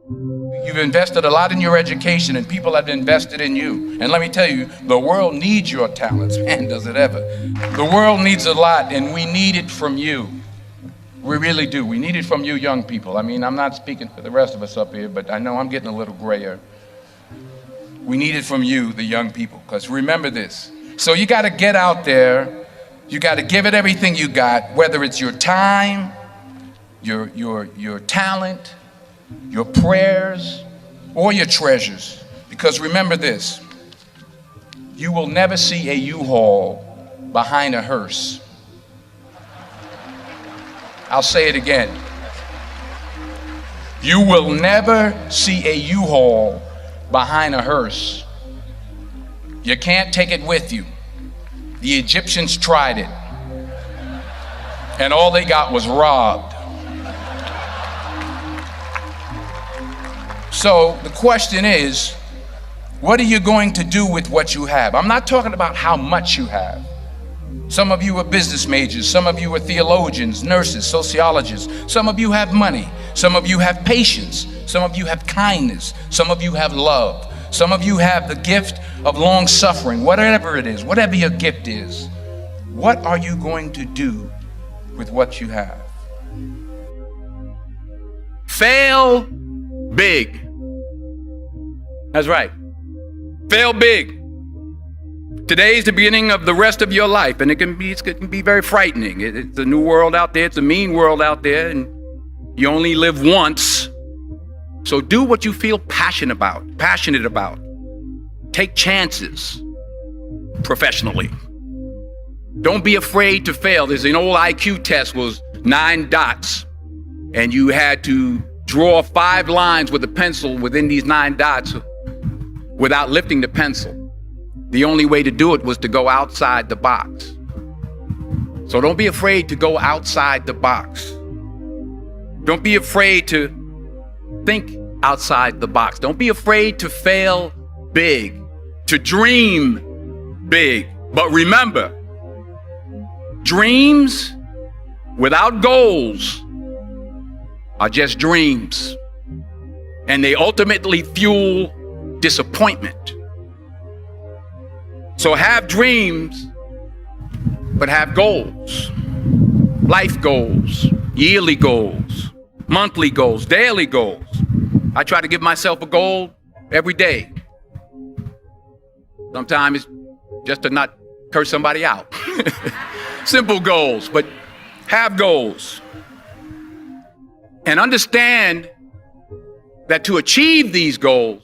You've invested a lot in your education, and people have invested in you. And let me tell you, the world needs your talents. Man, does it ever. The world needs a lot, and we need it from you. We really do. We need it from you young people. I mean, I'm not speaking for the rest of us up here, but I know I'm getting a little grayer. We need it from you, the young people, because remember this. So you got to get out there. You got to give it everything you got, whether it's your time, your talent, your prayers, or your treasures. Because remember this, you will never see a U-Haul behind a hearse. I'll say it again. You will never see a U-Haul behind a hearse. You can't take it with you. The Egyptians tried it, and all they got was robbed. So the question is, what are you going to do with what you have? I'm not talking about how much you have. Some of you are business majors, some of you are theologians, nurses, sociologists. Some of you have money, some of you have patience, some of you have kindness, some of you have love, some of you have the gift of long suffering. Whatever it is, whatever your gift is, what are you going to do with what you have? Fail big. That's right. Fail big. Today's the beginning of the rest of your life, and it can be very frightening. It's a new world out there. It's a mean world out there, and you only live once. So do what you feel passionate about. Take chances professionally. Don't be afraid to fail. There's an old IQ test, was 9 dots, and you had to draw 5 lines with a pencil within these 9 dots without lifting the pencil. The only way to do it was to go outside the box. So don't be afraid to go outside the box. Don't be afraid to think outside the box. Don't be afraid to fail big, to dream big. But remember, dreams without goals are just dreams, and they ultimately fuel disappointment. So have dreams, but have goals. Life goals, yearly goals, monthly goals, daily goals. I try to give myself a goal every day. Sometimes it's just to not curse somebody out. Simple goals, but have goals. And understand that to achieve these goals,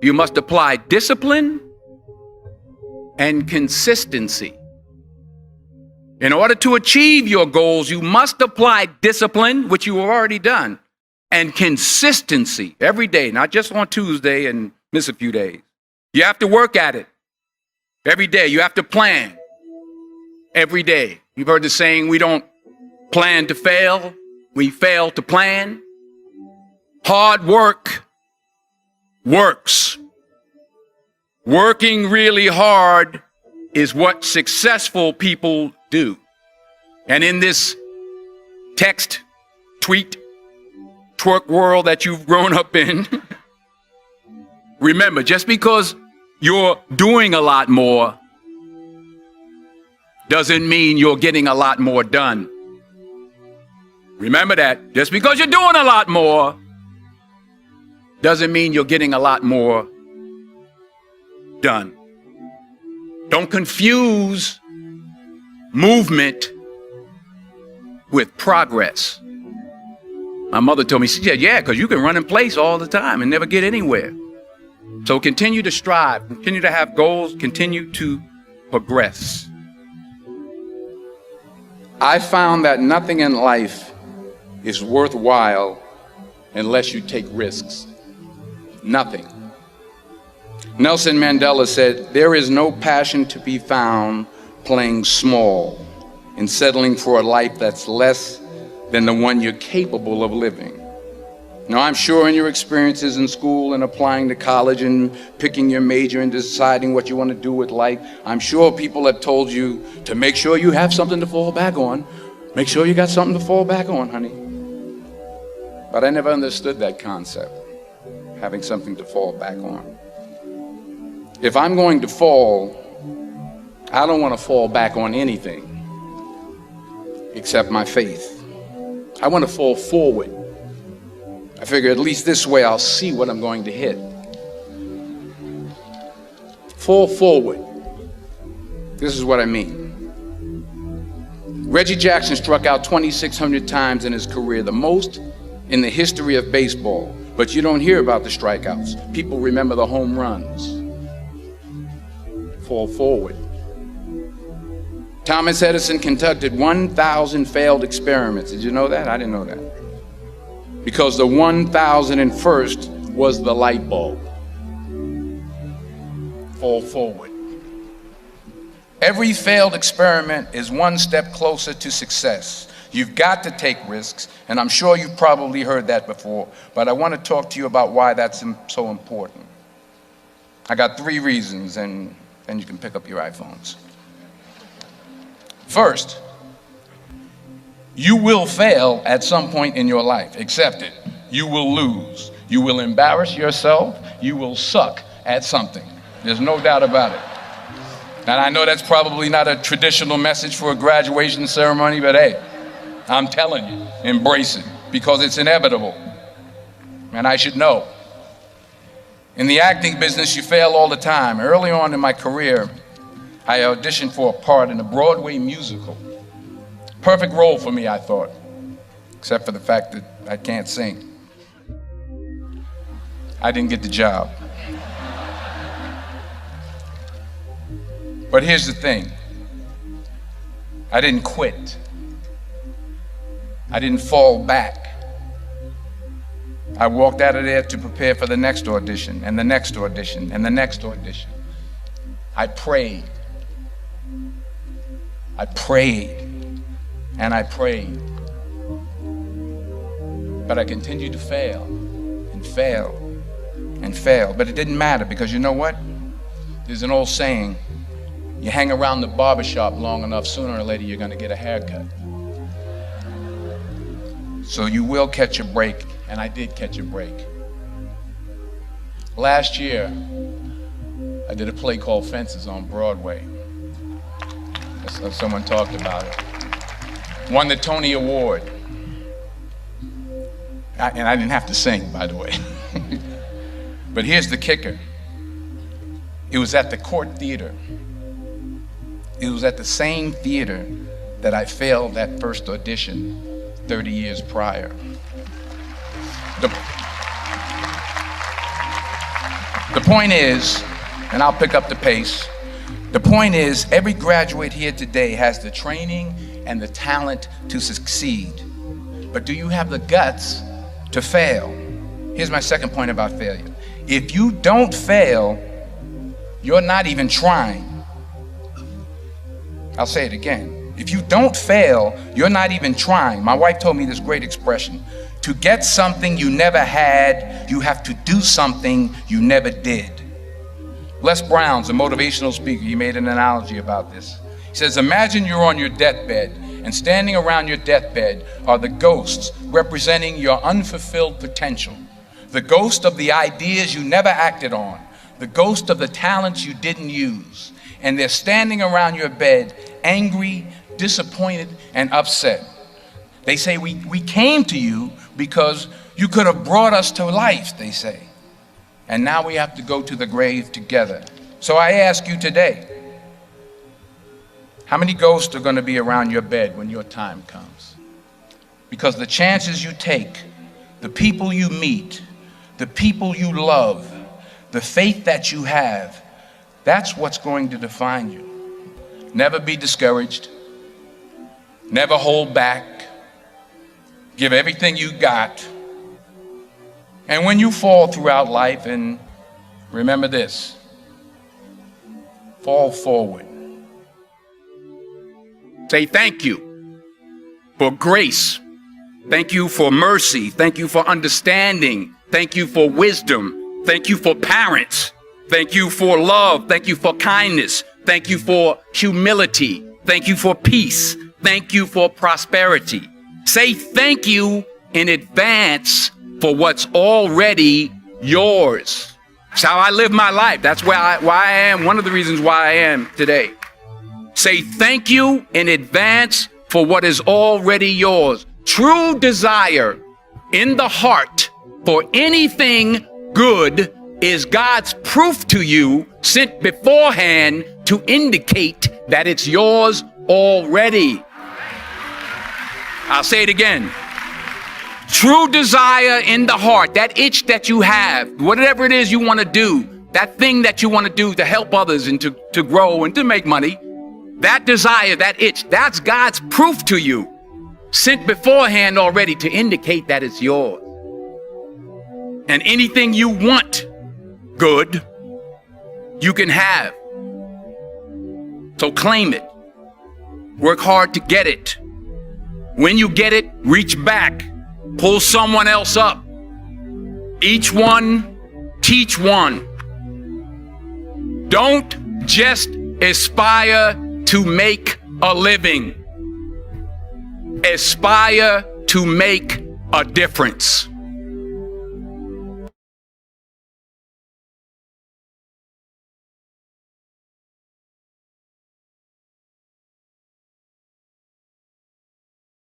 you must apply discipline and consistency. In order to achieve your goals, you must apply discipline, which you have already done, and consistency every day, not just on Tuesday and miss a few days. You have to work at it every day. You have to plan every day. You've heard the saying, we don't plan to fail, we fail to plan. Hard work works. Working really hard is what successful people do. And in this text, tweet, twerk world that you've grown up in, remember, just because you're doing a lot more doesn't mean you're getting a lot more done. Remember that. Just because you're doing a lot more doesn't mean you're getting a lot more done. Don't confuse movement with progress. My mother told me, she said, yeah, because you can run in place all the time and never get anywhere. So continue to strive, continue to have goals, continue to progress. I found that nothing in life is worthwhile unless you take risks. Nothing. Nelson Mandela said, there is no passion to be found playing small and settling for a life that's less than the one you're capable of living. Now, I'm sure in your experiences in school and applying to college and picking your major and deciding what you want to do with life, I'm sure people have told you to make sure you have something to fall back on. Make sure you got something to fall back on, honey. But I never understood that concept. having something to fall back on. If I'm going to fall, I don't want to fall back on anything except my faith. I want to fall forward. I figure at least this way I'll see what I'm going to hit. Fall forward. This is what I mean. Reggie Jackson struck out 2,600 times in his career, the most in the history of baseball. But you don't hear about the strikeouts. People remember the home runs. Fall forward. Thomas Edison conducted 1,000 failed experiments. Did you know that? I didn't know that. Because the 1,001st was the light bulb. Fall forward. Every failed experiment is one step closer to success. You've got to take risks, and I'm sure you've probably heard that before, but I want to talk to you about why that's so important. I got 3 reasons, and then you can pick up your iPhones. First, you will fail at some point in your life. Accept it. You will lose. You will embarrass yourself. You will suck at something. There's no doubt about it. And I know that's probably not a traditional message for a graduation ceremony, but hey, I'm telling you, embrace it, because it's inevitable. And I should know. In the acting business, you fail all the time. Early on in my career, I auditioned for a part in a Broadway musical. Perfect role for me, I thought, except for the fact that I can't sing. I didn't get the job. But here's the thing. I didn't quit. I didn't fall back. I walked out of there to prepare for the next audition, and the next audition, and the next audition. I prayed. I prayed, and I prayed. But I continued to fail, and fail, and fail. But it didn't matter, because you know what? There's an old saying, you hang around the barbershop long enough, sooner or later you're going to get a haircut. So you will catch a break, and I did catch a break. Last year, I did a play called Fences on Broadway. Someone talked about it. Won the Tony Award. And I didn't have to sing, by the way. But here's the kicker. It was at the Court Theater. It was at the same theater that I failed that first audition 30 years prior. The point is, and I'll pick up the pace, the point is every graduate here today has the training and the talent to succeed. But do you have the guts to fail? Here's my second point about failure. If you don't fail, you're not even trying. I'll say it again. If you don't fail, you're not even trying. My wife told me this great expression. To get something you never had, you have to do something you never did. Les Brown's a motivational speaker. He made an analogy about this. He says, imagine you're on your deathbed, and standing around your deathbed are the ghosts representing your unfulfilled potential. The ghost of the ideas you never acted on. The ghost of the talents you didn't use. And they're standing around your bed, angry, disappointed, and upset. They say, we came to you because you could have brought us to life, they say. And now we have to go to the grave together. So I ask you today, how many ghosts are going to be around your bed when your time comes? Because the chances you take, the people you meet, the people you love, the faith that you have, that's what's going to define you. Never be discouraged. Never hold back. Give everything you got. And when you fall throughout life, and remember this, fall forward. Say thank you for grace. Thank you for mercy. Thank you for understanding. Thank you for wisdom. Thank you for parents. Thank you for love. Thank you for kindness. Thank you for humility. Thank you for peace. Thank you for prosperity. Say thank you in advance for what's already yours. It's how I live my life. That's why I am, one of the reasons why I am today. Say thank you in advance for what is already yours. True desire in the heart for anything good is God's proof to you, sent beforehand to indicate that it's yours already. I'll say it again. True desire in the heart, that itch that you have, whatever it is you want to do, that thing that you want to do to help others and to grow and to make money, that desire, that itch, that's God's proof to you, sent beforehand already to indicate that it's yours. And anything you want good, you can have. So claim it. Work hard to get it. When you get it, reach back. Pull someone else up. Each one, teach one. Don't just aspire to make a living. Aspire to make a difference.